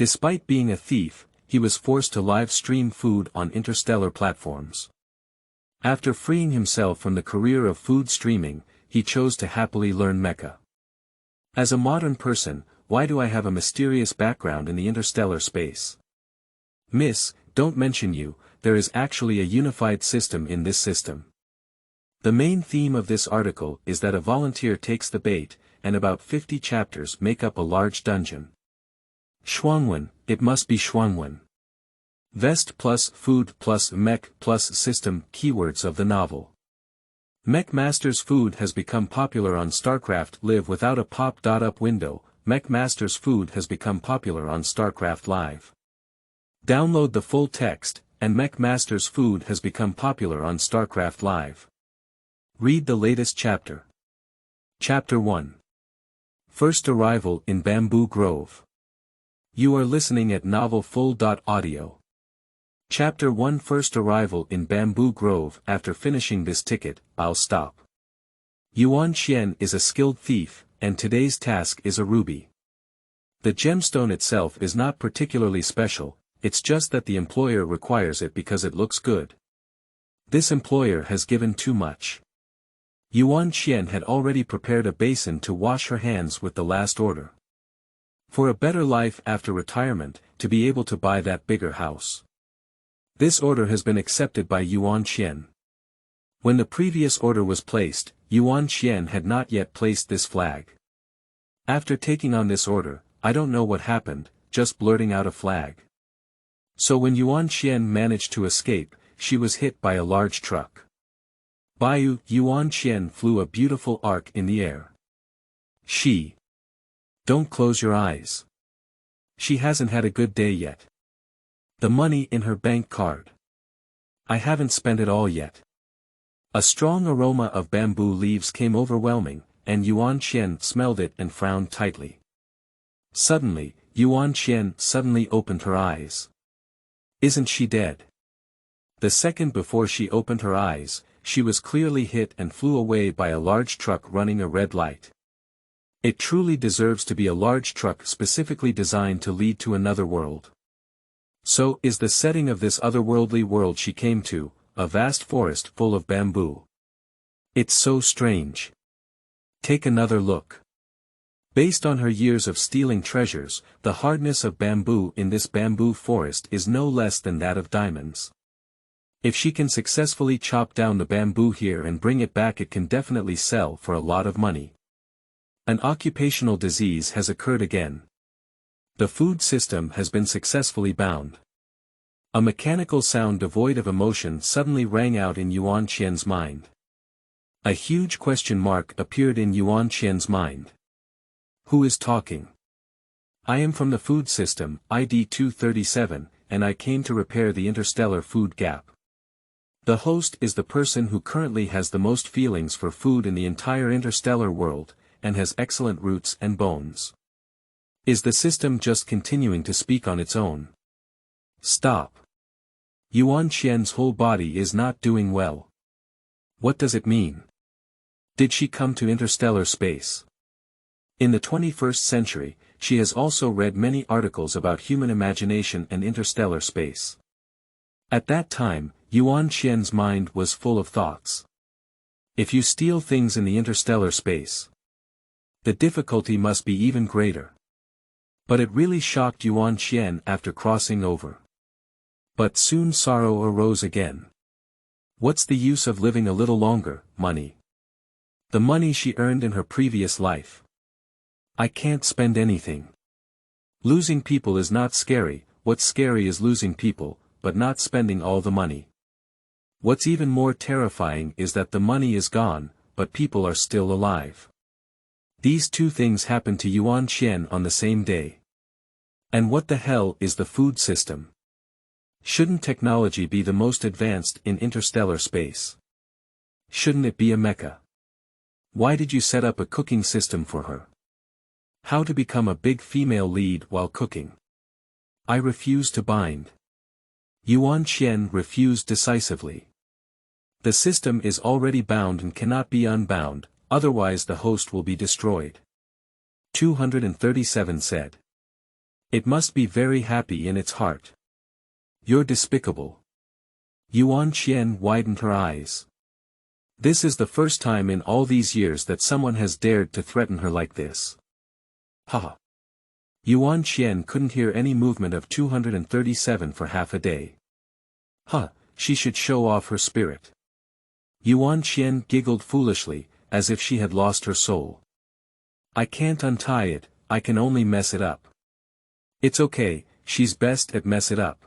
Despite being a thief, he was forced to live stream food on interstellar platforms. After freeing himself from the career of food streaming, he chose to happily learn Mecha. As a modern person, why do I have a mysterious background in the interstellar space? Miss, don't mention you, there is actually a unified system in this system. The main theme of this article is that a volunteer takes the bait, and about 50 chapters make up a large dungeon. Shuangwen, it must be Shuangwen. Vest plus food plus mech plus system keywords of the novel. Mech Master's food has become popular on StarCraft Live without a pop-up window. Mech Master's food has become popular on StarCraft Live. Download the full text, and Mech Master's food has become popular on StarCraft Live. Read the latest chapter. Chapter 1. First Arrival in Bamboo Grove. You are listening at novelfull.audio. Chapter 1 First Arrival in Bamboo Grove. After finishing this ticket, I'll stop. Yuan Xian is a skilled thief, and today's task is a ruby. The gemstone itself is not particularly special, it's just that the employer requires it because it looks good. This employer has given too much. Yuan Xian had already prepared a basin to wash her hands with the last order. For a better life after retirement, to be able to buy that bigger house. This order has been accepted by Yuan Xian. When the previous order was placed, Yuan Xian had not yet placed this flag. After taking on this order, I don't know what happened, just blurting out a flag. So when Yuan Xian managed to escape, she was hit by a large truck. Yuan Xian flew a beautiful arc in the air. Don't close your eyes. She hasn't had a good day yet. The money in her bank card. I haven't spent it all yet. A strong aroma of bamboo leaves came overwhelming, and Yuan Xian smelled it and frowned tightly. Suddenly, Yuan Xian suddenly opened her eyes. Isn't she dead? The second before she opened her eyes, she was clearly hit and flew away by a large truck running a red light. It truly deserves to be a large truck specifically designed to lead to another world. So is the setting of this otherworldly world she came to, a vast forest full of bamboo. It's so strange. Take another look. Based on her years of stealing treasures, the hardness of bamboo in this bamboo forest is no less than that of diamonds. If she can successfully chop down the bamboo here and bring it back, it can definitely sell for a lot of money. An occupational disease has occurred again. The food system has been successfully bound. A mechanical sound devoid of emotion suddenly rang out in Yuan Xian's mind. A huge question mark appeared in Yuan Xian's mind. Who is talking? I am from the food system, ID 237, and I came to repair the interstellar food gap. The host is the person who currently has the most feelings for food in the entire interstellar world, and has excellent roots and bones. Is the system just continuing to speak on its own? Stop. Yuan Xian's whole body is not doing well. What does it mean? Did she come to interstellar space? In the 21st century, she has also read many articles about human imagination and interstellar space. At that time, Yuan Xian's mind was full of thoughts. If you steal things in the interstellar space, the difficulty must be even greater. But it really shocked Yuan Xian after crossing over. But soon sorrow arose again. What's the use of living a little longer? Money. The money she earned in her previous life. I can't spend anything. Losing people is not scary, what's scary is losing people, but not spending all the money. What's even more terrifying is that the money is gone, but people are still alive. These two things happened to Yuan Xian on the same day. And what the hell is the food system? Shouldn't technology be the most advanced in interstellar space? Shouldn't it be a mecha? Why did you set up a cooking system for her? How to become a big female lead while cooking? I refuse to bind. Yuan Xian refused decisively. The system is already bound and cannot be unbound, otherwise the host will be destroyed. 237 said. It must be very happy in its heart. You're despicable. Yuan Qian widened her eyes. This is the first time in all these years that someone has dared to threaten her like this. Ha! Yuan Qian couldn't hear any movement of 237 for half a day. Huh, she should show off her spirit. Yuan Qian giggled foolishly, as if she had lost her soul. I can't untie it, I can only mess it up. It's okay, she's best at mess it up.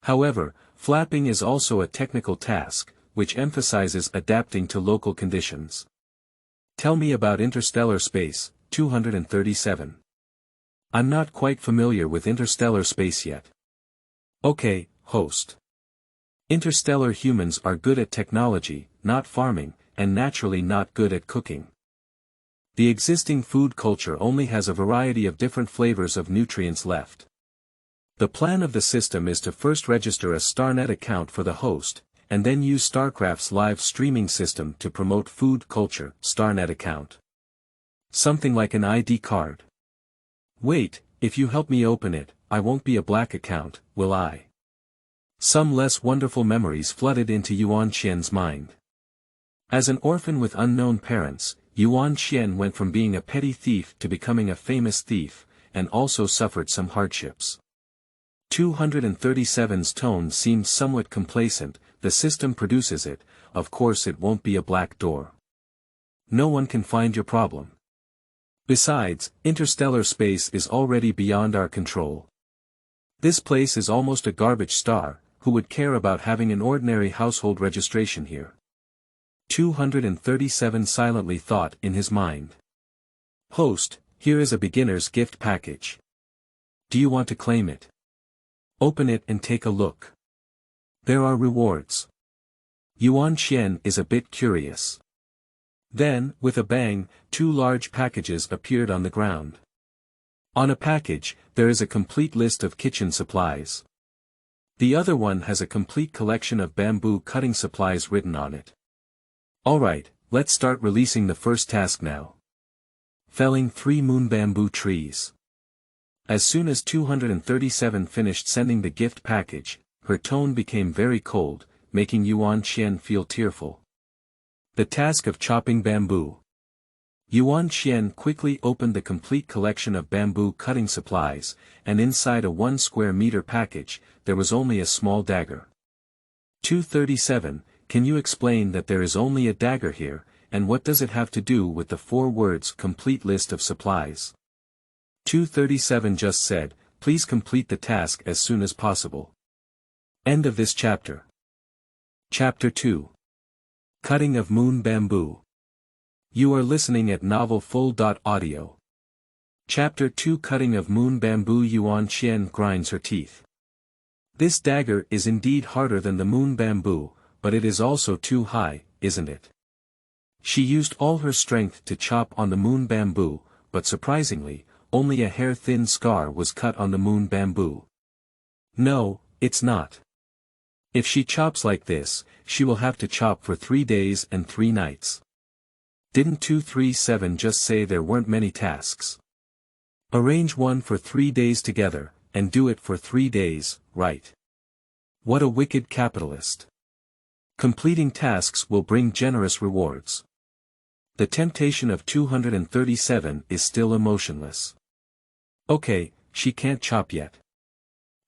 However, flapping is also a technical task, which emphasizes adapting to local conditions. Tell me about interstellar space, 237. I'm not quite familiar with interstellar space yet. Okay, host. Interstellar humans are good at technology, not farming, and naturally not good at cooking. The existing food culture only has a variety of different flavors of nutrients left. The plan of the system is to first register a StarNet account for the host, and then use StarCraft's live streaming system to promote food culture, StarNet account. Something like an ID card. Wait, if you help me open it, I won't be a black account, will I? Some less wonderful memories flooded into Yuan Qian's mind. As an orphan with unknown parents, Yuan Qian went from being a petty thief to becoming a famous thief, and also suffered some hardships. 237's tone seemed somewhat complacent, the system produces it, of course it won't be a black door. No one can find your problem. Besides, interstellar space is already beyond our control. This place is almost a garbage star, who would care about having an ordinary household registration here? 237 silently thought in his mind. Host, here is a beginner's gift package. Do you want to claim it? Open it and take a look. There are rewards. Yuan Qian is a bit curious. Then, with a bang, two large packages appeared on the ground. On a package, there is a complete list of kitchen supplies. The other one has a complete collection of bamboo cutting supplies written on it. Alright, let's start releasing the first task now. Felling 3 moon bamboo trees. As soon as 237 finished sending the gift package, her tone became very cold, making Yuan Qian feel tearful. The task of chopping bamboo. Yuan Qian quickly opened the complete collection of bamboo cutting supplies, and inside a 1 square meter package, there was only a small dagger. 237, can you explain that there is only a dagger here, and what does it have to do with the 4 words complete list of supplies? 237 just said, please complete the task as soon as possible. End of this chapter. Chapter 2. Cutting of Moon Bamboo. You are listening at novelfull.audio. Chapter 2 Cutting of Moon Bamboo. Yuan Qian grinds her teeth. This dagger is indeed harder than the moon bamboo, but it is also too high, isn't it? She used all her strength to chop on the moon bamboo, but surprisingly, only a hair-thin scar was cut on the moon bamboo. No, it's not. If she chops like this, she will have to chop for 3 days and 3 nights. Didn't 237 just say there weren't many tasks? Arrange one for 3 days together, and do it for 3 days, right? What a wicked capitalist. Completing tasks will bring generous rewards. The temptation of 237 is still emotionless. Okay, she can't chop yet.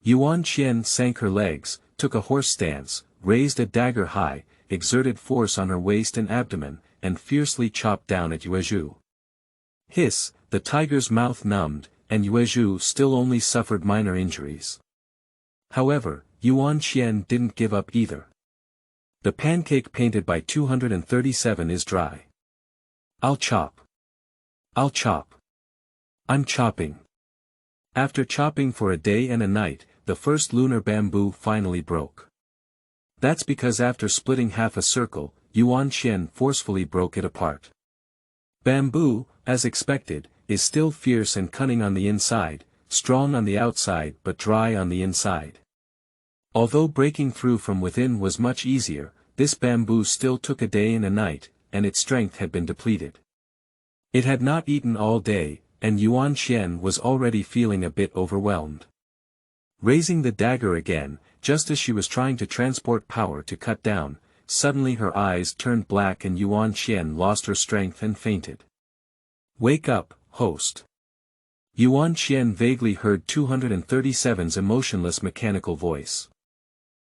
Yuan Qian sank her legs, took a horse stance, raised a dagger high, exerted force on her waist and abdomen, and fiercely chopped down at Yuezhu. Hiss, the tiger's mouth numbed, and Yuezhu still only suffered minor injuries. However, Yuan Qian didn't give up either. The pancake painted by 237 is dry. I'll chop. I'll chop. I'm chopping. After chopping for a day and a night, the first lunar bamboo finally broke. That's because after splitting half a circle, Yuan Qian forcefully broke it apart. Bamboo, as expected, is still fierce and cunning on the inside, strong on the outside but dry on the inside. Although breaking through from within was much easier, this bamboo still took a day and a night, and its strength had been depleted. It had not eaten all day, and Yuan Qian was already feeling a bit overwhelmed. Raising the dagger again, just as she was trying to transport power to cut down, suddenly her eyes turned black and Yuan Qian lost her strength and fainted. "Wake up, host." Yuan Qian vaguely heard 237's emotionless mechanical voice.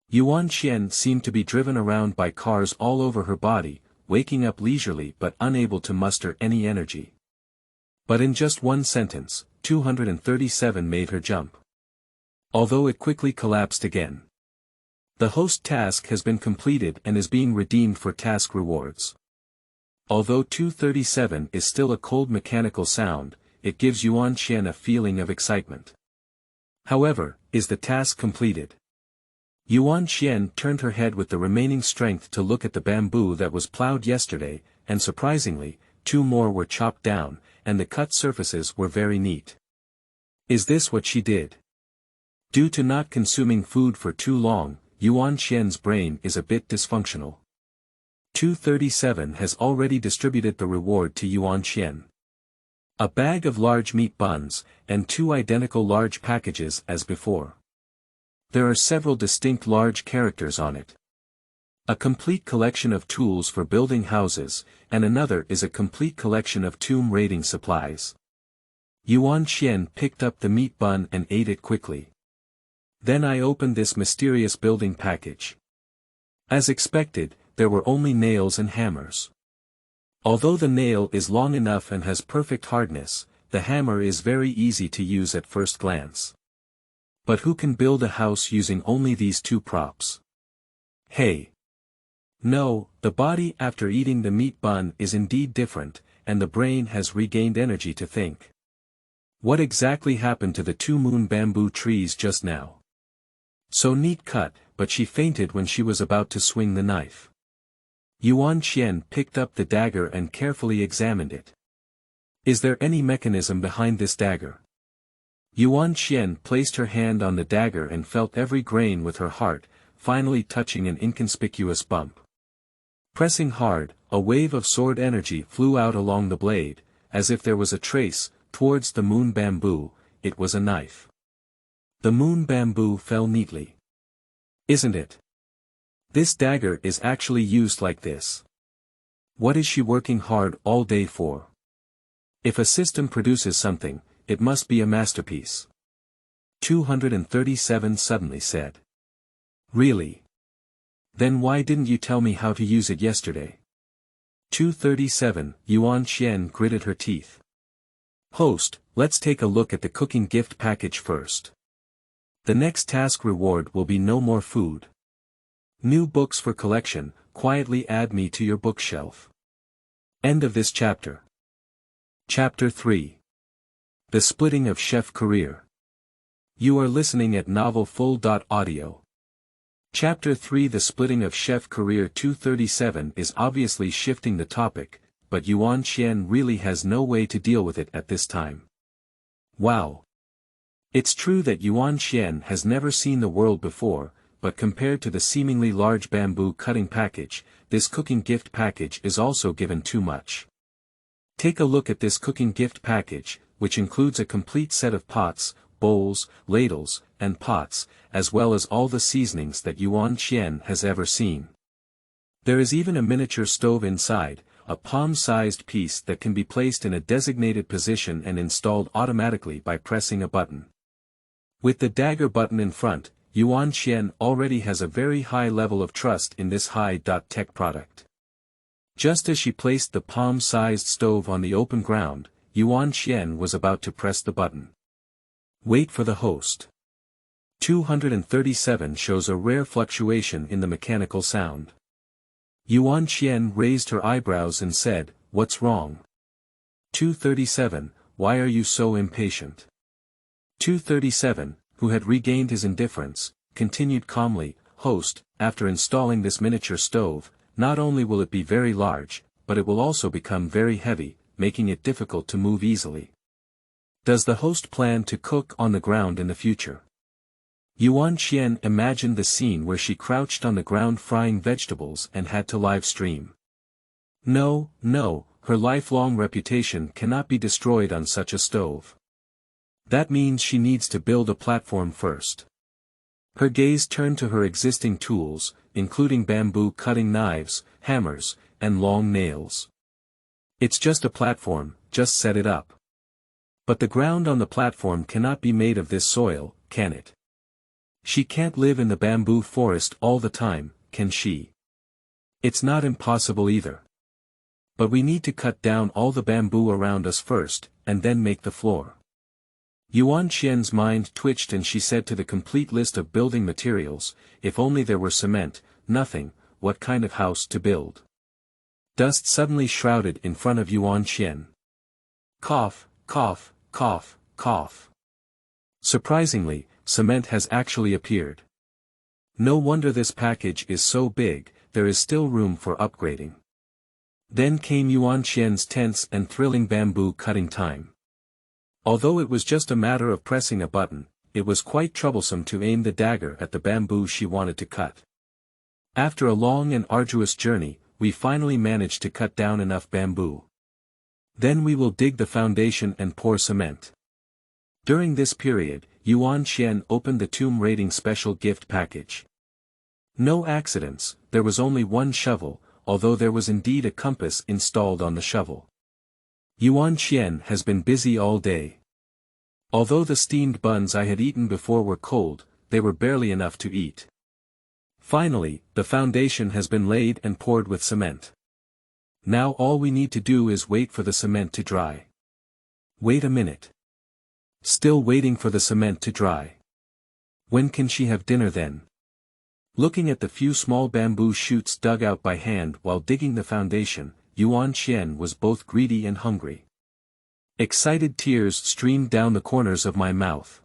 Yuan Qian seemed to be driven around by cars all over her body, waking up leisurely but unable to muster any energy. But in just one sentence, 237 made her jump. Although it quickly collapsed again. The host task has been completed and is being redeemed for task rewards. Although 237 is still a cold mechanical sound, it gives Yuan Qian a feeling of excitement. However, is the task completed? Yuan Qian turned her head with the remaining strength to look at the bamboo that was plowed yesterday, and surprisingly, 2 more were chopped down, and the cut surfaces were very neat. Is this what she did? Due to not consuming food for too long, Yuan Qian's brain is a bit dysfunctional. 237 has already distributed the reward to Yuan Qian. A bag of large meat buns, and 2 identical large packages as before. There are several distinct large characters on it. A complete collection of tools for building houses, and another is a complete collection of tomb raiding supplies. Yuan Qian picked up the meat bun and ate it quickly. Then I opened this mysterious building package. As expected, there were only nails and hammers. Although the nail is long enough and has perfect hardness, the hammer is very easy to use at first glance. But who can build a house using only these 2 props? Hey! No, the body after eating the meat bun is indeed different, and the brain has regained energy to think. What exactly happened to the 2 moon bamboo trees just now? So neat cut, but she fainted when she was about to swing the knife. Yuan Qian picked up the dagger and carefully examined it. Is there any mechanism behind this dagger? Yuan Qian placed her hand on the dagger and felt every grain with her heart, finally touching an inconspicuous bump. Pressing hard, a wave of sword energy flew out along the blade, as if there was a trace, towards the moon bamboo. It was a knife. The moon bamboo fell neatly. Isn't it? This dagger is actually used like this. What is she working hard all day for? If a system produces something, it must be a masterpiece. 237 suddenly said. Really? Then why didn't you tell me how to use it yesterday? 237, Yuan Qian gritted her teeth. Host, let's take a look at the cooking gift package first. The next task reward will be no more food. New books for collection, quietly add me to your bookshelf. End of this chapter. Chapter 3. The Splitting of Chef Career. You are listening at novelfull.audio. Chapter 3. The Splitting of Chef Career. 237 is obviously shifting the topic, but Yuan Qian really has no way to deal with it at this time. Wow. It's true that Yuan Qian has never seen the world before, but compared to the seemingly large bamboo cutting package, this cooking gift package is also given too much. Take a look at this cooking gift package, which includes a complete set of pots, bowls, ladles, and pots, as well as all the seasonings that Yuan Qian has ever seen. There is even a miniature stove inside, a palm-sized piece that can be placed in a designated position and installed automatically by pressing a button. With the dagger button in front, Yuan Qian already has a very high level of trust in this high-tech product. Just as she placed the palm-sized stove on the open ground, Yuan Qian was about to press the button. Wait for the host. 237 shows a rare fluctuation in the mechanical sound. Yuan Qian raised her eyebrows and said, "What's wrong?" 237, why are you so impatient? 237, who had regained his indifference, continued calmly, "Host, after installing this miniature stove, not only will it be very large, but it will also become very heavy, making it difficult to move easily. Does the host plan to cook on the ground in the future?" Yuan Qian imagined the scene where she crouched on the ground frying vegetables and had to live stream. No, her lifelong reputation cannot be destroyed on such a stove. That means she needs to build a platform first. Her gaze turned to her existing tools, including bamboo cutting knives, hammers, and long nails. It's just a platform, just set it up. But the ground on the platform cannot be made of this soil, can it? She can't live in the bamboo forest all the time, can she? It's not impossible either. But we need to cut down all the bamboo around us first, and then make the floor. Yuan Qian's mind twitched and she said to the complete list of building materials, if only there were cement, nothing, what kind of house to build? Dust suddenly shrouded in front of Yuan Qian. Cough, cough, cough, cough. Surprisingly, cement has actually appeared. No wonder this package is so big, there is still room for upgrading. Then came Yuan Qian's tense and thrilling bamboo cutting time. Although it was just a matter of pressing a button, it was quite troublesome to aim the dagger at the bamboo she wanted to cut. After a long and arduous journey, we finally managed to cut down enough bamboo. Then we will dig the foundation and pour cement. During this period, Yuan Qian opened the tomb raiding special gift package. No accidents, there was only one shovel, although there was indeed a compass installed on the shovel. Yuan Qian has been busy all day. Although the steamed buns I had eaten before were cold, they were barely enough to eat. Finally, the foundation has been laid and poured with cement. Now all we need to do is wait for the cement to dry. Wait a minute. Still waiting for the cement to dry. When can she have dinner then? Looking at the few small bamboo shoots dug out by hand while digging the foundation, Yuan Qian was both greedy and hungry. Excited tears streamed down the corners of my mouth.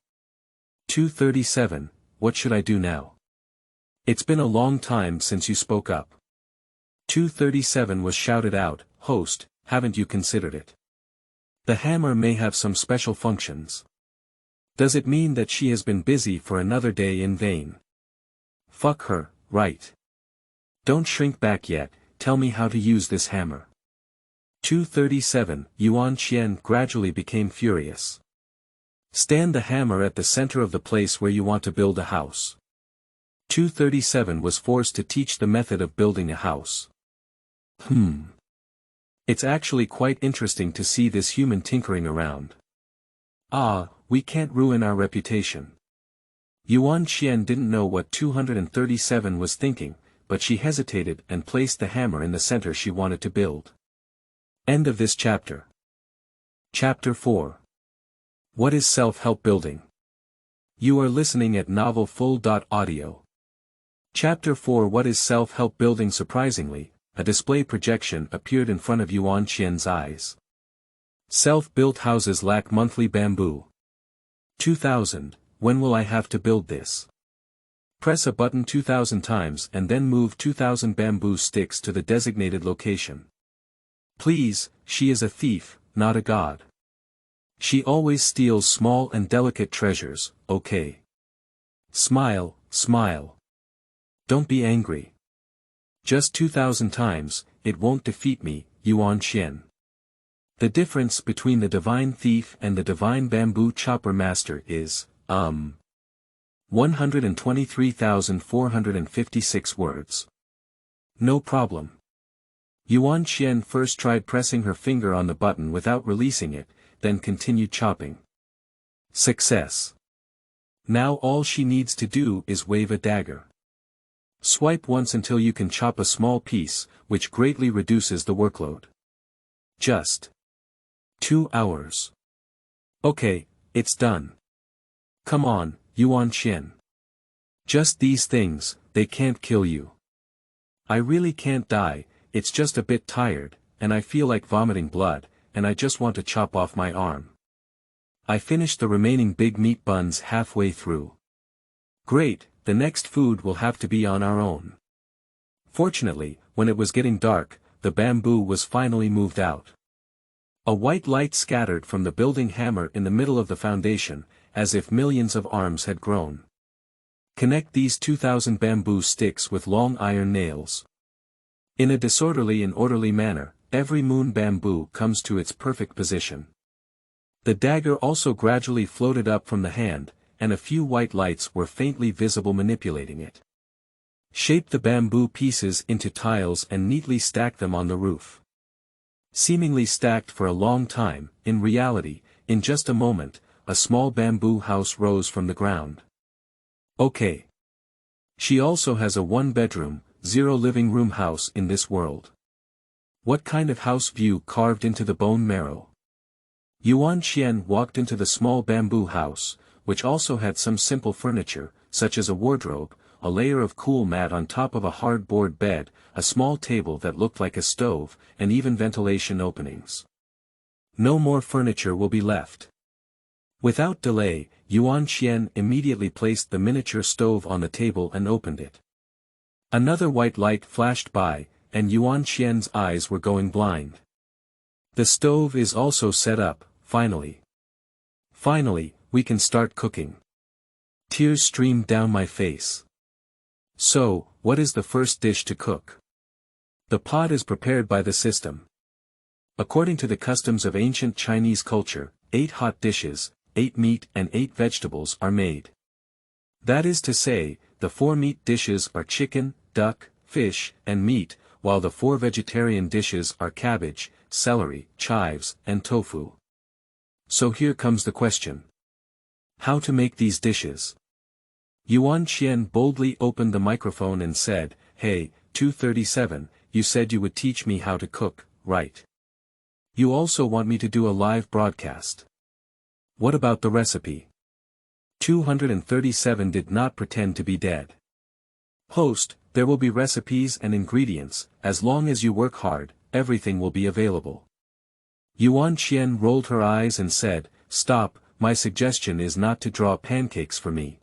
2:37, what should I do now? It's been a long time since you spoke up. 2:37 was shouted out, host, haven't you considered it? The hammer may have some special functions. Does it mean that she has been busy for another day in vain? Fuck her, right? Don't shrink back yet, tell me how to use this hammer. 2:37, Yuan Qian gradually became furious. Stand the hammer at the center of the place where you want to build a house. 2:37 was forced to teach the method of building a house. It's actually quite interesting to see this human tinkering around. We can't ruin our reputation. Yuan Qian didn't know what 237 was thinking, but she hesitated and placed the hammer in the center she wanted to build. End of this chapter. Chapter 4. What is self-help building? You are listening at novelfull.audio. Chapter 4. What is self-help building? Surprisingly, a display projection appeared in front of Yuan Qian's eyes. Self-built houses lack monthly bamboo. 2000, when will I have to build this? Press a button 2000 times and then move 2000 bamboo sticks to the designated location. Please, she is a thief, not a god. She always steals small and delicate treasures, okay? Smile, smile. Don't be angry. Just 2000 times, it won't defeat me, Yuan Qian. The difference between the divine thief and the divine bamboo chopper master is, 123,456 words. No problem. Yuan Qian first tried pressing her finger on the button without releasing it, then continued chopping. Success. Now all she needs to do is wave a dagger. Swipe once until you can chop a small piece, which greatly reduces the workload. Just 2 hours. Okay, it's done. Come on, Yuan Qian. Just these things, they can't kill you. I really can't die, it's just a bit tired, and I feel like vomiting blood, and I just want to chop off my arm. I finished the remaining big meat buns halfway through. Great, the next food will have to be on our own. Fortunately, when it was getting dark, the bamboo was finally moved out. A white light scattered from the building hammer in the middle of the foundation, as if millions of arms had grown. Connect these 2000 bamboo sticks with long iron nails. In a disorderly and orderly manner, every moon bamboo comes to its perfect position. The dagger also gradually floated up from the hand, and a few white lights were faintly visible manipulating it. Shape the bamboo pieces into tiles and neatly stack them on the roof. Seemingly stacked for a long time, in reality, in just a moment, a small bamboo house rose from the ground. Okay. She also has a one-bedroom, zero living room house in this world. What kind of house view carved into the bone marrow? Yuan Xian walked into the small bamboo house, which also had some simple furniture, such as a wardrobe, a layer of cool mat on top of a hard-board bed, a small table that looked like a stove, and even ventilation openings. No more furniture will be left. Without delay, Yuan Xian immediately placed the miniature stove on the table and opened it. Another white light flashed by, and Yuan Xian's eyes were going blind. The stove is also set up, finally. Finally, we can start cooking. Tears streamed down my face. So, what is the first dish to cook? The pot is prepared by the system. According to the customs of ancient Chinese culture, 8 hot dishes, 8 meat and 8 vegetables are made. That is to say, the 4 meat dishes are chicken, duck, fish, and meat, while the 4 vegetarian dishes are cabbage, celery, chives, and tofu. So here comes the question. How to make these dishes? Yuan Qian boldly opened the microphone and said, "Hey, 237, you said you would teach me how to cook, right? You also want me to do a live broadcast. What about the recipe?" 237 did not pretend to be dead. "Host, there will be recipes and ingredients, as long as you work hard, everything will be available." Yuan Qian rolled her eyes and said, "Stop, my suggestion is not to draw pancakes for me.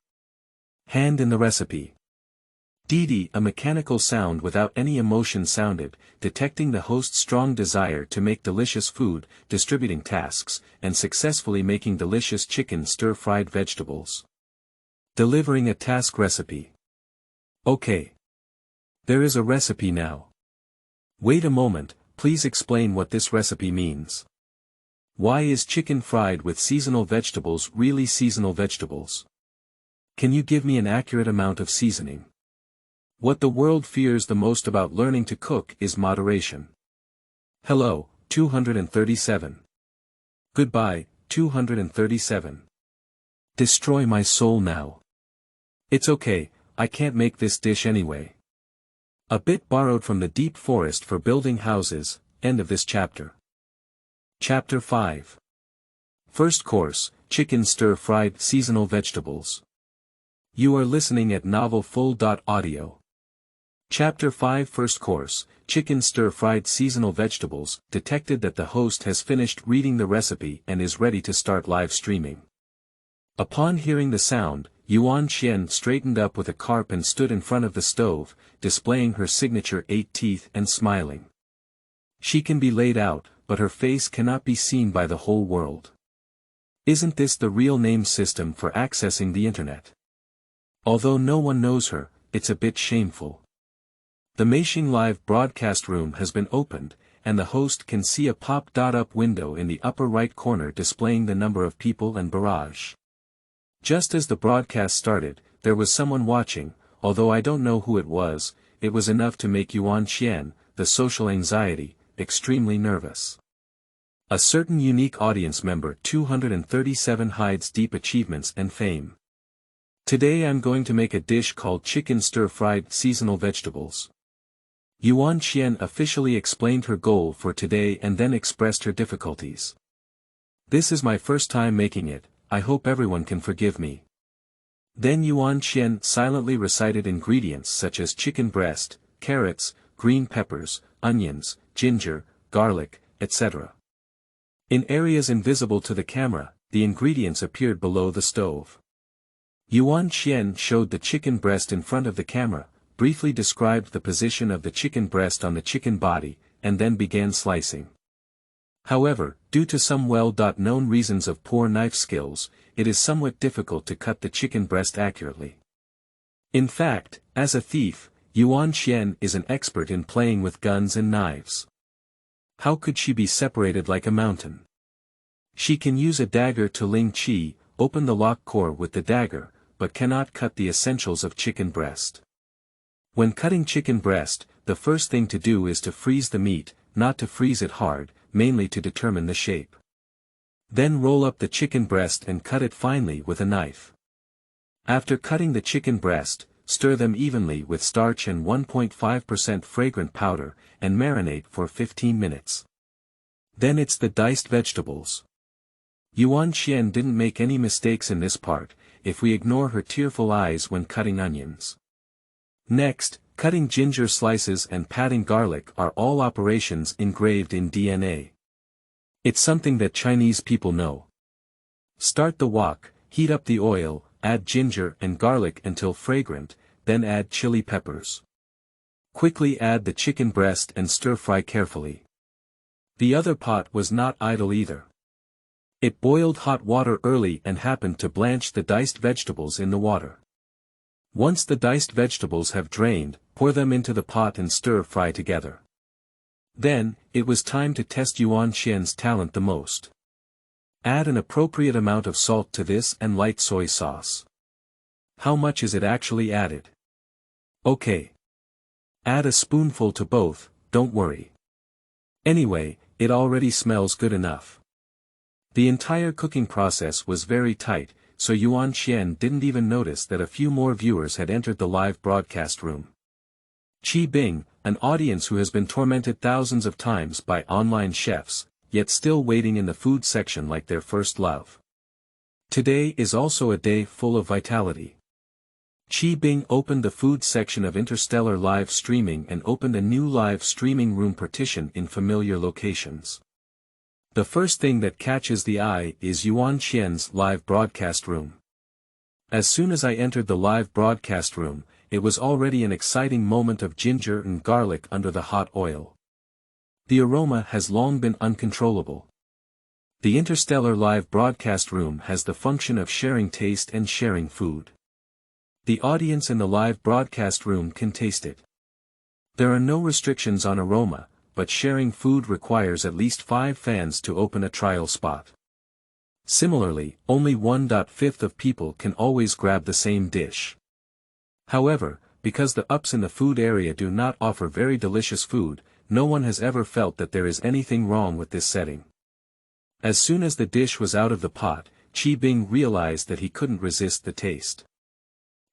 Hand in the recipe." Didi, a mechanical sound without any emotion sounded, detecting the host's strong desire to make delicious food, distributing tasks, and successfully making delicious chicken stir-fried vegetables. Delivering a task recipe. Okay. There is a recipe now. Wait a moment, please explain what this recipe means. Why is chicken fried with seasonal vegetables really seasonal vegetables? Can you give me an accurate amount of seasoning? What the world fears the most about learning to cook is moderation. Hello, 237. Goodbye, 237. Destroy my soul now. It's okay, I can't make this dish anyway. A bit borrowed from the deep forest for building houses, end of this chapter. Chapter 5. First course, chicken stir-fried seasonal vegetables. You are listening at novelfull.audio. Chapter 5 First course, chicken stir-fried seasonal vegetables, detected that the host has finished reading the recipe and is ready to start live streaming. Upon hearing the sound, Yuan Qian straightened up with a carp and stood in front of the stove, displaying her signature 8 teeth and smiling. She can be laid out, but her face cannot be seen by the whole world. Isn't this the real name system for accessing the internet? Although no one knows her, it's a bit shameful. The Meixing live broadcast room has been opened, and the host can see a pop-up window in the upper right corner displaying the number of people and barrage. Just as the broadcast started, there was someone watching, although I don't know who it was enough to make Yuan Qian, the social anxiety, extremely nervous. A certain unique audience member 237 hides deep achievements and fame. Today I'm going to make a dish called chicken stir-fried seasonal vegetables. Yuan Qian officially explained her goal for today and then expressed her difficulties. This is my first time making it, I hope everyone can forgive me. Then Yuan Qian silently recited ingredients such as chicken breast, carrots, green peppers, onions, ginger, garlic, etc. In areas invisible to the camera, the ingredients appeared below the stove. Yuan Qian showed the chicken breast in front of the camera, briefly described the position of the chicken breast on the chicken body, and then began slicing. However, due to some well-known reasons of poor knife skills, it is somewhat difficult to cut the chicken breast accurately. In fact, as a thief, Yuan Qian is an expert in playing with guns and knives. How could she be separated like a mountain? She can use a dagger to ling qi, open the lock core with the dagger, but cannot cut the essentials of chicken breast. When cutting chicken breast, the first thing to do is to freeze the meat, not to freeze it hard, mainly to determine the shape. Then roll up the chicken breast and cut it finely with a knife. After cutting the chicken breast, stir them evenly with starch and 1.5% fragrant powder, and marinate for 15 minutes. Then it's the diced vegetables. Yuan Xian didn't make any mistakes in this part, if we ignore her tearful eyes when cutting onions. Next, cutting ginger slices and patting garlic are all operations engraved in DNA. It's something that Chinese people know. Start the wok, heat up the oil, add ginger and garlic until fragrant, then add chili peppers. Quickly add the chicken breast and stir-fry carefully. The other pot was not idle either. It boiled hot water early and happened to blanch the diced vegetables in the water. Once the diced vegetables have drained, pour them into the pot and stir-fry together. Then, it was time to test Yuan Xian's talent the most. Add an appropriate amount of salt to this and light soy sauce. How much is it actually added? Okay. Add a spoonful to both, don't worry. Anyway, it already smells good enough. The entire cooking process was very tight, so Yuan Xian didn't even notice that a few more viewers had entered the live broadcast room. Qi Bing, an audience who has been tormented thousands of times by online chefs, yet still waiting in the food section like their first love. Today is also a day full of vitality. Qi Bing opened the food section of Interstellar live streaming and opened a new live streaming room partition in familiar locations. The first thing that catches the eye is Yuan Xian's live broadcast room. As soon as I entered the live broadcast room, it was already an exciting moment of ginger and garlic under the hot oil. The aroma has long been uncontrollable. The Interstellar live broadcast room has the function of sharing taste and sharing food. The audience in the live broadcast room can taste it. There are no restrictions on aroma, but sharing food requires at least 5 fans to open a trial spot. Similarly, only 1/5 of people can always grab the same dish. However, because the ups in the food area do not offer very delicious food, no one has ever felt that there is anything wrong with this setting. As soon as the dish was out of the pot, Qi Bing realized that he couldn't resist the taste.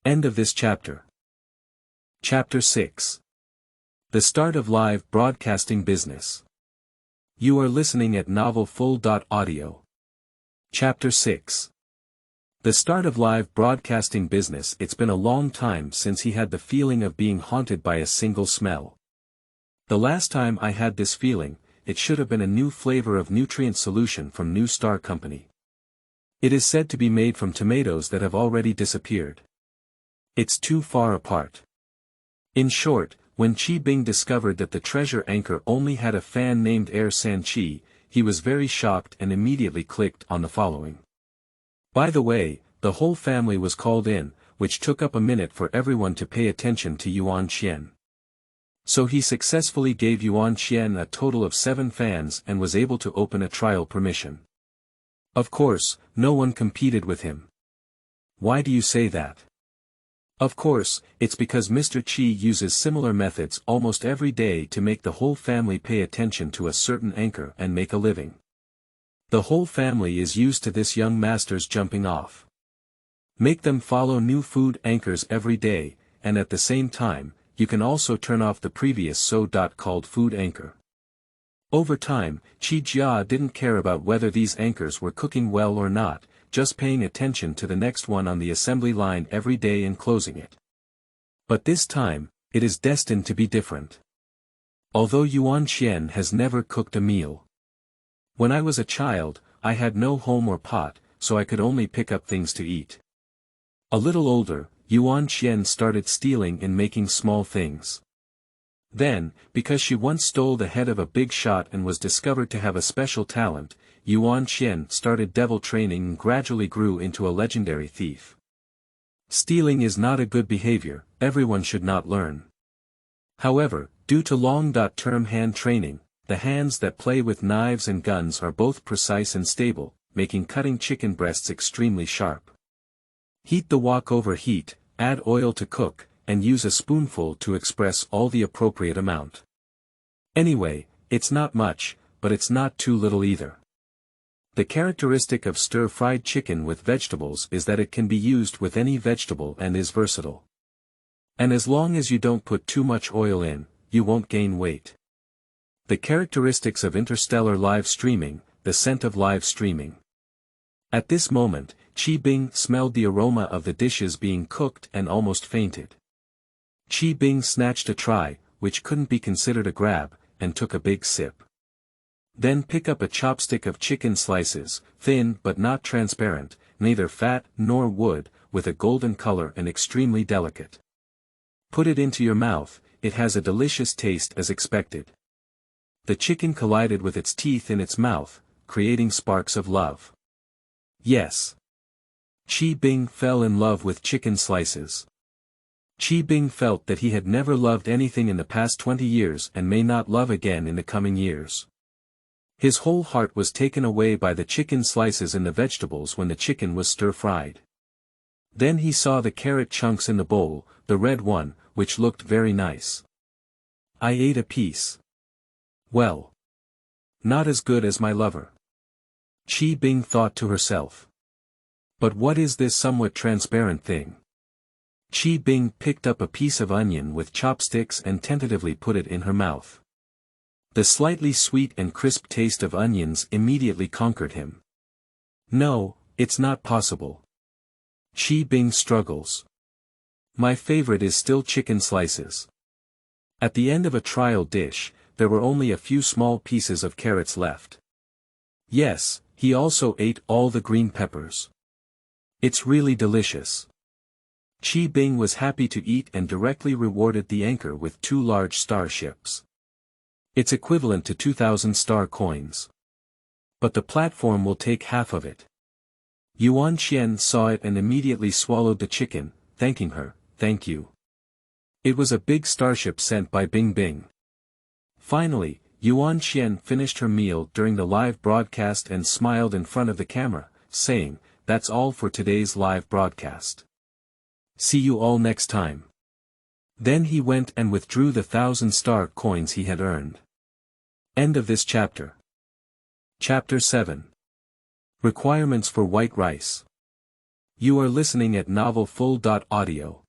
End of this chapter. Chapter 6. The start of live broadcasting business. You are listening at novelfull.audio. Chapter 6. The start of live broadcasting business. It's been a long time since he had the feeling of being haunted by a single smell. The last time I had this feeling, it should have been a new flavor of nutrient solution from New Star Company. It is said to be made from tomatoes that have already disappeared. It's too far apart. In short, when Qi Bing discovered that the treasure anchor only had a fan named Air San Chi, he was very shocked and immediately clicked on the following. By the way, the whole family was called in, which took up a minute for everyone to pay attention to Yuan Xian. So he successfully gave Yuan Xian a total of 7 fans and was able to open a trial permission. Of course, no one competed with him. Why do you say that? Of course, it's because Mr. Qi uses similar methods almost every day to make the whole family pay attention to a certain anchor and make a living. The whole family is used to this young master's jumping off. Make them follow new food anchors every day, and at the same time, you can also turn off the previous so-called food anchor. Over time, Qi Jia didn't care about whether these anchors were cooking well or not, just paying attention to the next one on the assembly line every day and closing it. But this time, it is destined to be different. Although Yuan Xian has never cooked a meal. When I was a child, I had no home or pot, so I could only pick up things to eat. A little older, Yuan Xian started stealing and making small things. Then, because she once stole the head of a big shot and was discovered to have a special talent, Yuan Xian started devil training and gradually grew into a legendary thief. Stealing is not a good behavior, everyone should not learn. However, due to long-term hand training, the hands that play with knives and guns are both precise and stable, making cutting chicken breasts extremely sharp. Heat the wok over heat, add oil to cook, and use a spoonful to express all the appropriate amount. Anyway, it's not much, but it's not too little either. The characteristic of stir-fried chicken with vegetables is that it can be used with any vegetable and is versatile. And as long as you don't put too much oil in, you won't gain weight. The characteristics of interstellar live streaming, the scent of live streaming. At this moment, Qi Bing smelled the aroma of the dishes being cooked and almost fainted. Qi Bing snatched a try, which couldn't be considered a grab, and took a big sip. Then pick up a chopstick of chicken slices, thin but not transparent, neither fat nor wood, with a golden color and extremely delicate. Put it into your mouth, it has a delicious taste as expected. The chicken collided with its teeth in its mouth, creating sparks of love. Yes. Qi Bing fell in love with chicken slices. Qi Bing felt that he had never loved anything in the past 20 years and may not love again in the coming years. His whole heart was taken away by the chicken slices and the vegetables when the chicken was stir-fried. Then he saw the carrot chunks in the bowl, the red one, which looked very nice. I ate a piece. Well. Not as good as my lover. Qi Bing thought to herself. But what is this somewhat transparent thing? Qi Bing picked up a piece of onion with chopsticks and tentatively put it in her mouth. The slightly sweet and crisp taste of onions immediately conquered him. No, it's not possible. Qi Bing struggles. My favorite is still chicken slices. At the end of a trial dish, there were only a few small pieces of carrots left. Yes, he also ate all the green peppers. It's really delicious. Qi Bing was happy to eat and directly rewarded the anchor with 2 large starships. It's equivalent to 2,000 star coins. But the platform will take half of it. Yuan Qian saw it and immediately swallowed the chicken, thanking her, thank you. It was a big starship sent by Bing Bing. Finally, Yuan Qian finished her meal during the live broadcast and smiled in front of the camera, saying, that's all for today's live broadcast. See you all next time. Then he went and withdrew the 1,000 star coins he had earned. End of this chapter. Chapter 7. Requirements for white rice. You are listening at novelfull.audio.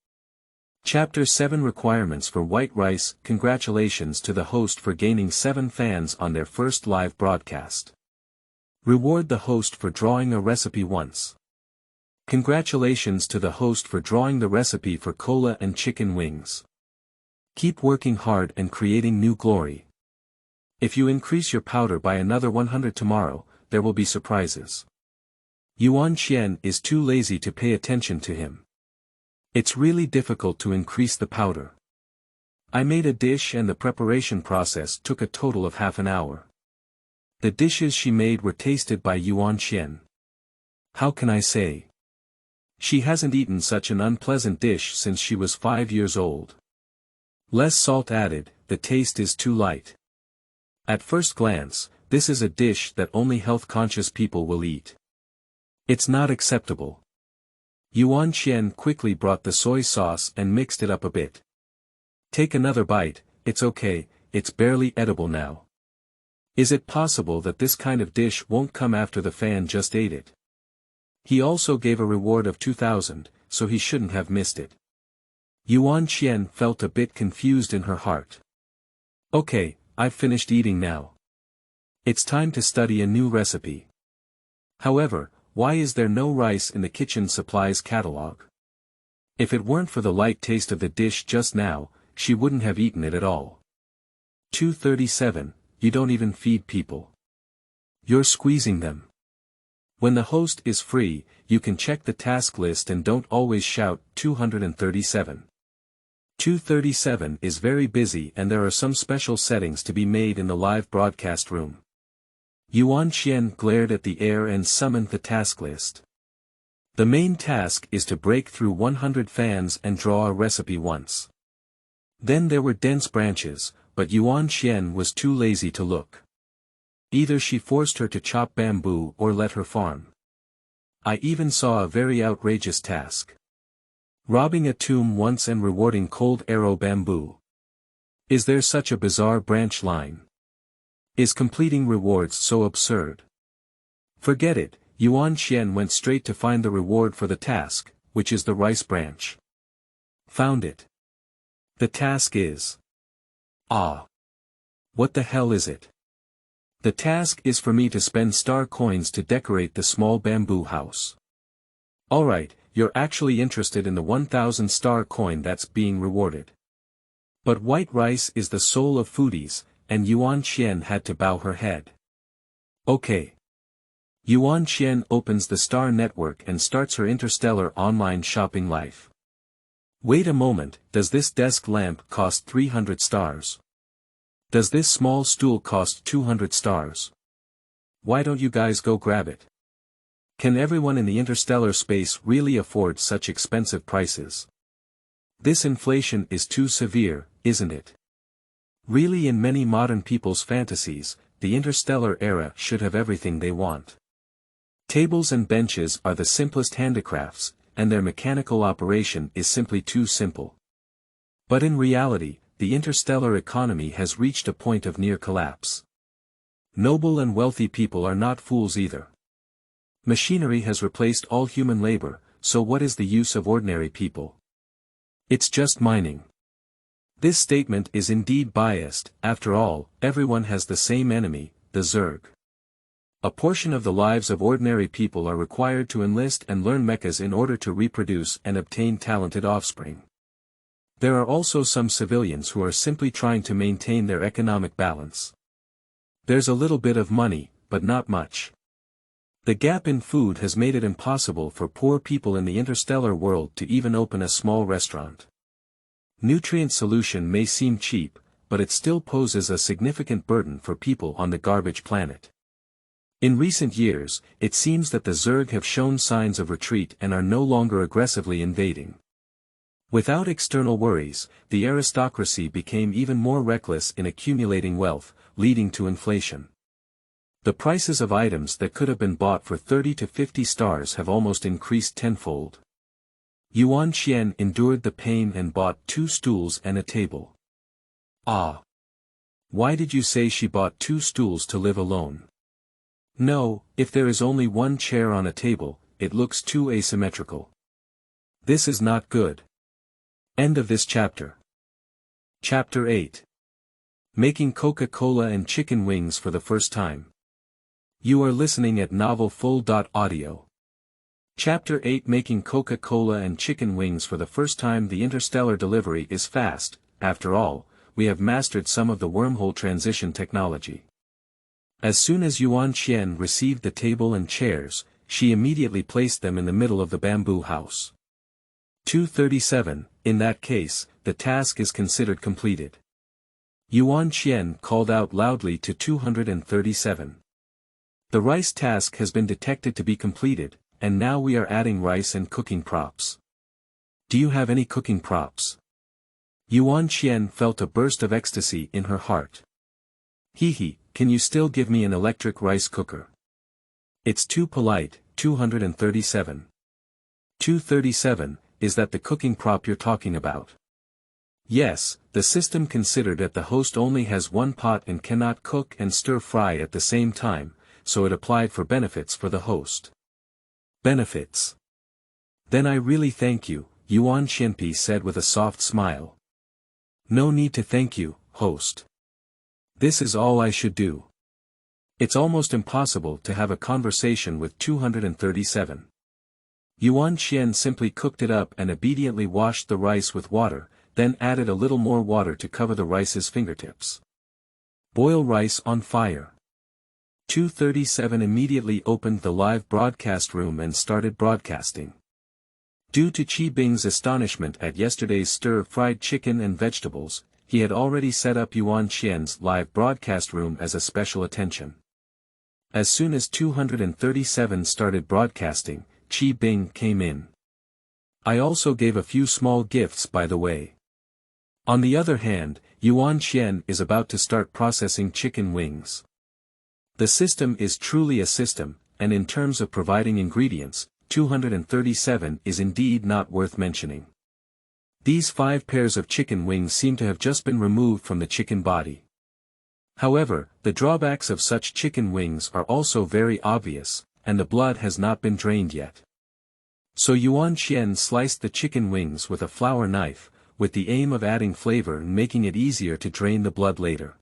Chapter 7 Requirements for white rice. Congratulations to the host for gaining 7 fans on their first live broadcast. Reward the host for drawing a recipe once. Congratulations to the host for drawing the recipe for cola and chicken wings. Keep working hard and creating new glory. If you increase your powder by another 100 tomorrow, there will be surprises. Yuan Qian is too lazy to pay attention to him. It's really difficult to increase the powder. I made a dish and the preparation process took a total of half an hour. The dishes she made were tasted by Yuan Qian. How can I say? She hasn't eaten such an unpleasant dish since she was 5 years old. Less salt added, the taste is too light. At first glance, this is a dish that only health-conscious people will eat. It's not acceptable. Yuan Qian quickly brought the soy sauce and mixed it up a bit. Take another bite, it's okay, it's barely edible now. Is it possible that this kind of dish won't come after the fan just ate it? He also gave a reward of 2,000, so he shouldn't have missed it. Yuan Qian felt a bit confused in her heart. Okay, I've finished eating now. It's time to study a new recipe. However, why is there no rice in the kitchen supplies catalog? If it weren't for the light taste of the dish just now, she wouldn't have eaten it at all. 237, you don't even feed people. You're squeezing them. When the host is free, you can check the task list and don't always shout 237. 237 is very busy and there are some special settings to be made in the live broadcast room. Yuan Qian glared at the air and summoned the task list. The main task is to break through 100 fans and draw a recipe once. Then there were dense branches, but Yuan Xian was too lazy to look. Either she forced her to chop bamboo or let her farm. I even saw a very outrageous task. Robbing a tomb once and rewarding cold arrow bamboo. Is there such a bizarre branch line? Is completing rewards so absurd? Forget it, Yuan Xian went straight to find the reward for the task, which is the rice branch. Found it. The task is. Ah. What the hell is it? The task is for me to spend star coins to decorate the small bamboo house. Alright, you're actually interested in the 1000 star coin that's being rewarded. But white rice is the soul of foodies, and Yuan Xian had to bow her head. Okay. Yuan Xian opens the Star Network and starts her interstellar online shopping life. Wait a moment, does this desk lamp cost 300 stars? Does this small stool cost 200 stars? Why don't you guys go grab it? Can everyone in the interstellar space really afford such expensive prices? This inflation is too severe, isn't it? Really, in many modern people's fantasies, the interstellar era should have everything they want. Tables and benches are the simplest handicrafts, and their mechanical operation is simply too simple. But in reality, the interstellar economy has reached a point of near collapse. Noble and wealthy people are not fools either. Machinery has replaced all human labor, so what is the use of ordinary people? It's just mining. This statement is indeed biased. After all, everyone has the same enemy, the Zerg. A portion of the lives of ordinary people are required to enlist and learn mechas in order to reproduce and obtain talented offspring. There are also some civilians who are simply trying to maintain their economic balance. There's a little bit of money, but not much. The gap in food has made it impossible for poor people in the interstellar world to even open a small restaurant. Nutrient solution may seem cheap, but it still poses a significant burden for people on the garbage planet. In recent years, it seems that the Zerg have shown signs of retreat and are no longer aggressively invading. Without external worries, the aristocracy became even more reckless in accumulating wealth, leading to inflation. The prices of items that could have been bought for 30 to 50 stars have almost increased tenfold. Yuan Xian endured the pain and bought 2 stools and a table. Ah! Why did you say she bought 2 stools to live alone? No, if there is only 1 chair on a table, it looks too asymmetrical. This is not good. End of this chapter. Chapter 8. Making Coca-Cola and chicken wings for the first time. You are listening at novelfull.audio. Chapter 8. Making Coca-Cola and chicken wings for the first time. The interstellar delivery is fast. After all, we have mastered some of the wormhole transition technology. As soon as Yuan Xian received the table and chairs, she immediately placed them in the middle of the bamboo house. 237, in that case, the task is considered completed. Yuan Xian called out loudly to 237. The rice task has been detected to be completed, and now we are adding rice and cooking props. Do you have any cooking props? Yuan Xian felt a burst of ecstasy in her heart. Hehe, can you still give me an electric rice cooker? It's too polite. 237. 237, is that the cooking prop you're talking about? Yes, the system considered that the host only has 1 pot and cannot cook and stir fry at the same time, so it applied for benefits for the host. Benefits? Then I really thank you, Yuan Xianpi said with a soft smile. No need to thank you, host. This is all I should do. It's almost impossible to have a conversation with 237. Yuan Xian simply cooked it up and obediently washed the rice with water, then added a little more water to cover the rice's fingertips. Boil rice on fire. 237 immediately opened the live broadcast room and started broadcasting. Due to Qi Bing's astonishment at yesterday's stir-fried chicken and vegetables, he had already set up Yuan Xian's live broadcast room as a special attention. As soon as 237 started broadcasting, Qi Bing came in. I also gave a few small gifts by the way. On the other hand, Yuan Qian is about to start processing chicken wings. The system is truly a system, and in terms of providing ingredients, 237 is indeed not worth mentioning. These 5 pairs of chicken wings seem to have just been removed from the chicken body. However, the drawbacks of such chicken wings are also very obvious, and the blood has not been drained yet. So Yuan Qian sliced the chicken wings with a flour knife, with the aim of adding flavor and making it easier to drain the blood later.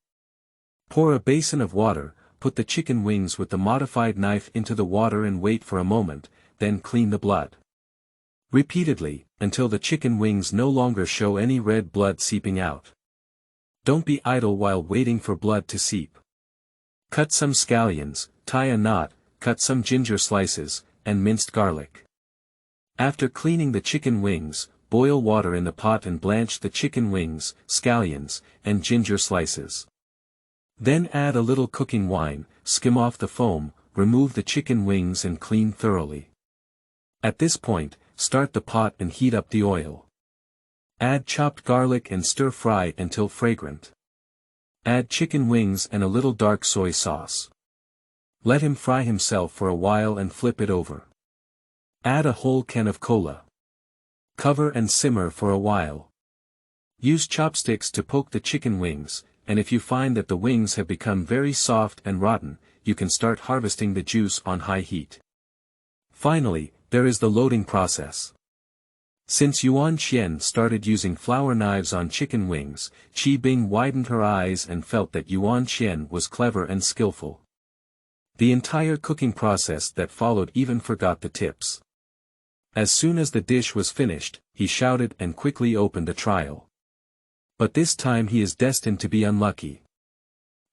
Pour a basin of water, put the chicken wings with the modified knife into the water and wait for a moment, then clean the blood. Repeatedly, until the chicken wings no longer show any red blood seeping out. Don't be idle while waiting for blood to seep. Cut some scallions, tie a knot, cut some ginger slices, and minced garlic. After cleaning the chicken wings, boil water in the pot and blanch the chicken wings, scallions, and ginger slices. Then add a little cooking wine, skim off the foam, remove the chicken wings and clean thoroughly. At this point, start the pot and heat up the oil. Add chopped garlic and stir-fry until fragrant. Add chicken wings and a little dark soy sauce. Let him fry himself for a while and flip it over. Add a whole can of cola. Cover and simmer for a while. Use chopsticks to poke the chicken wings, and if you find that the wings have become very soft and rotten, you can start harvesting the juice on high heat. Finally, there is the loading process. Since Yuan Qian started using flour knives on chicken wings, Qi Bing widened her eyes and felt that Yuan Qian was clever and skillful. The entire cooking process that followed even forgot the tips. As soon as the dish was finished, he shouted and quickly opened a trial. But this time he is destined to be unlucky.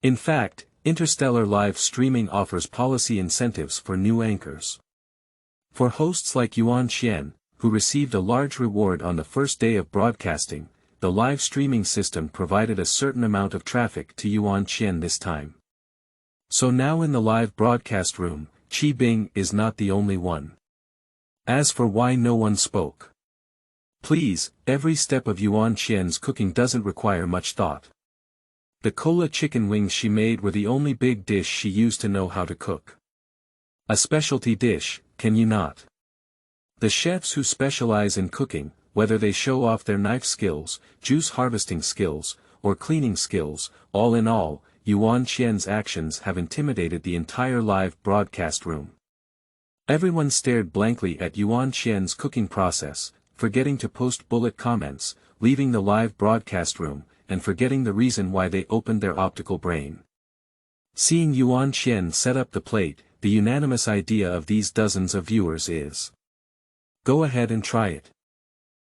In fact, Interstellar live streaming offers policy incentives for new anchors. For hosts like Yuan Qian, who received a large reward on the first day of broadcasting, the live streaming system provided a certain amount of traffic to Yuan Qian this time. So now in the live broadcast room, Qi Bing is not the only one. As for why no one spoke. Please, every step of Yuan Qian's cooking doesn't require much thought. The cola chicken wings she made were the only big dish she used to know how to cook. A specialty dish, can you not? The chefs who specialize in cooking, whether they show off their knife skills, juice harvesting skills, or cleaning skills, all in all, Yuan Qian's actions have intimidated the entire live broadcast room. Everyone stared blankly at Yuan Qian's cooking process, forgetting to post bullet comments, leaving the live broadcast room, and forgetting the reason why they opened their optical brain. Seeing Yuan Qian set up the plate, the unanimous idea of these dozens of viewers is: go ahead and try it.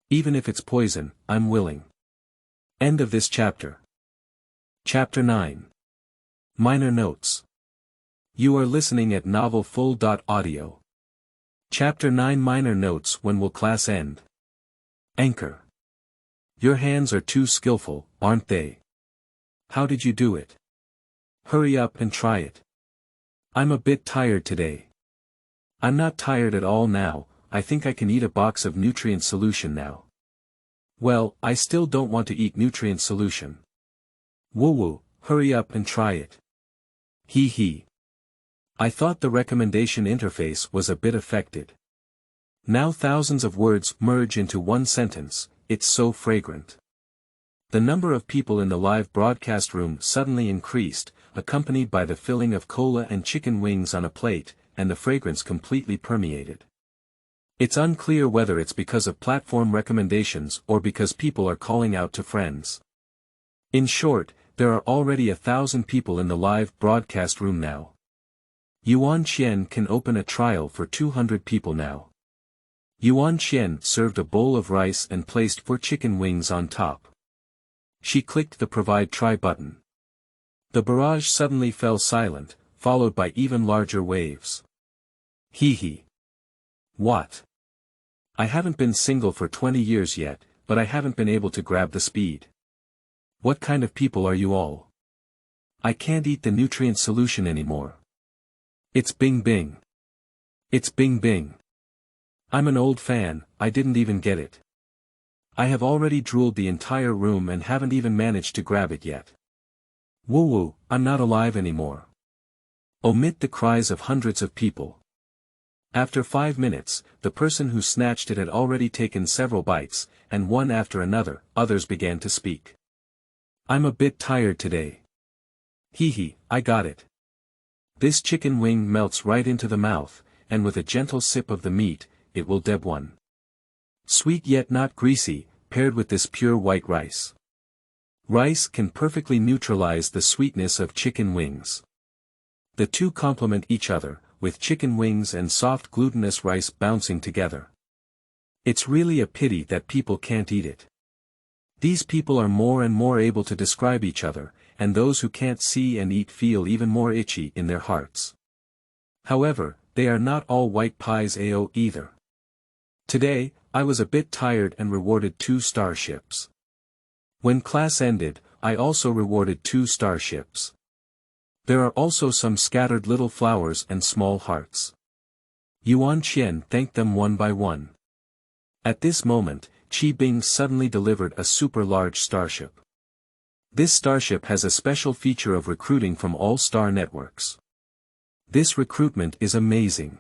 Even if it's poison, I'm willing. End of this chapter. Chapter 9. Minor Notes. You are listening at novelfull.audio. Chapter 9 Minor Notes. When will class end? Anchor. Your hands are too skillful, aren't they? How did you do it? Hurry up and try it. I'm a bit tired today. I'm not tired at all now, I think I can eat a box of nutrient solution now. Well, I still don't want to eat nutrient solution. Woo-woo, hurry up and try it. Hee hee. I thought the recommendation interface was a bit affected. Now thousands of words merge into one sentence, it's so fragrant. The number of people in the live broadcast room suddenly increased, accompanied by the filling of cola and chicken wings on a plate, and the fragrance completely permeated. It's unclear whether it's because of platform recommendations or because people are calling out to friends. In short, there are already 1,000 people in the live broadcast room now. Yuan Qian can open a trial for 200 people now. Yuan Qian served a bowl of rice and placed 4 chicken wings on top. She clicked the Provide Try button. The barrage suddenly fell silent, followed by even larger waves. Hee hee. What? I haven't been single for 20 years yet, but I haven't been able to grab the speed. What kind of people are you all? I can't eat the nutrient solution anymore. It's Bing Bing. It's Bing Bing. I'm an old fan, I didn't even get it. I have already drooled the entire room and haven't even managed to grab it yet. Woo woo, I'm not alive anymore. Omit the cries of hundreds of people. After 5 minutes, the person who snatched it had already taken several bites, and one after another, others began to speak. I'm a bit tired today. Hee hee, I got it. This chicken wing melts right into the mouth, and with a gentle sip of the meat, it will deb one. Sweet yet not greasy, paired with this pure white rice. Rice can perfectly neutralize the sweetness of chicken wings. The two complement each other, with chicken wings and soft glutinous rice bouncing together. It's really a pity that people can't eat it. These people are more and more able to describe each other, and those who can't see and eat feel even more itchy in their hearts. However, they are not all white pies AO either. Today, I was a bit tired and rewarded 2 starships. When class ended, I also rewarded 2 starships. There are also some scattered little flowers and small hearts. Yuan Qian thanked them one by one. At this moment, Qi Bing suddenly delivered a super large starship. This starship has a special feature of recruiting from all star networks. This recruitment is amazing.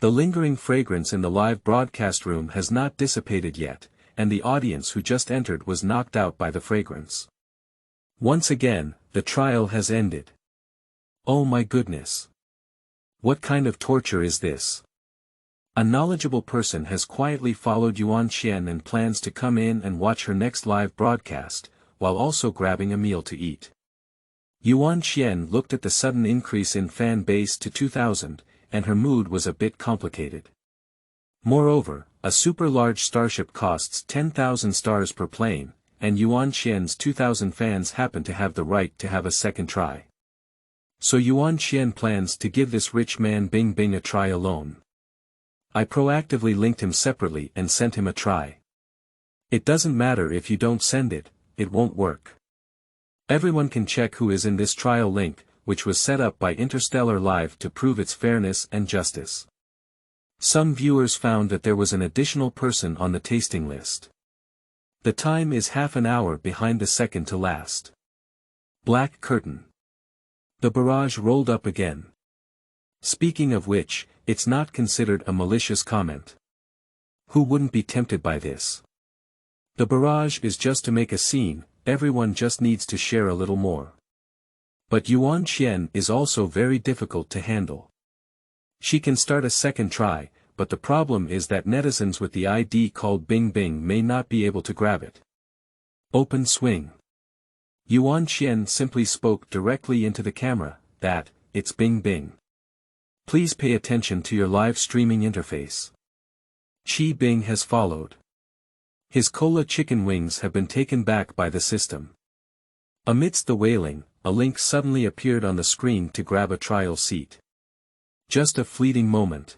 The lingering fragrance in the live broadcast room has not dissipated yet, and the audience who just entered was knocked out by the fragrance. Once again, the trial has ended. Oh my goodness! What kind of torture is this? A knowledgeable person has quietly followed Yuan Qian and plans to come in and watch her next live broadcast, while also grabbing a meal to eat. Yuan Qian looked at the sudden increase in fan base to 2,000, and her mood was a bit complicated. Moreover, a super-large starship costs 10,000 stars per plane, and Yuan Qian's 2,000 fans happen to have the right to have a second try. So Yuan Qian plans to give this rich man Bing Bing a try alone. I proactively linked him separately and sent him a try. It doesn't matter if you don't send it, it won't work. Everyone can check who is in this trial link, which was set up by Interstellar Live to prove its fairness and justice. Some viewers found that there was an additional person on the tasting list. The time is half an hour behind the second to last. Black curtain. The barrage rolled up again. Speaking of which, it's not considered a malicious comment. Who wouldn't be tempted by this? The barrage is just to make a scene, everyone just needs to share a little more. But Yuan Qian is also very difficult to handle. She can start a second try, but the problem is that netizens with the ID called Bing Bing may not be able to grab it. Open swing. Yuan Qian simply spoke directly into the camera, that, it's Bing Bing. Please pay attention to your live streaming interface. Qi Bing has followed. His cola chicken wings have been taken back by the system. Amidst the wailing, a link suddenly appeared on the screen to grab a trial seat. Just a fleeting moment.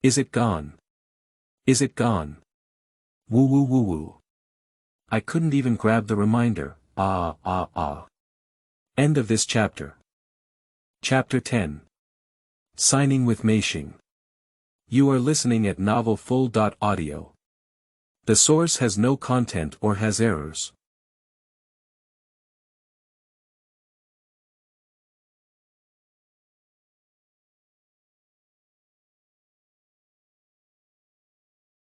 Is it gone? Is it gone? Woo woo woo woo. I couldn't even grab the reminder, End of this chapter. Chapter 10. Signing with Meixing. You are listening at novelfull.audio. The source has no content or has errors.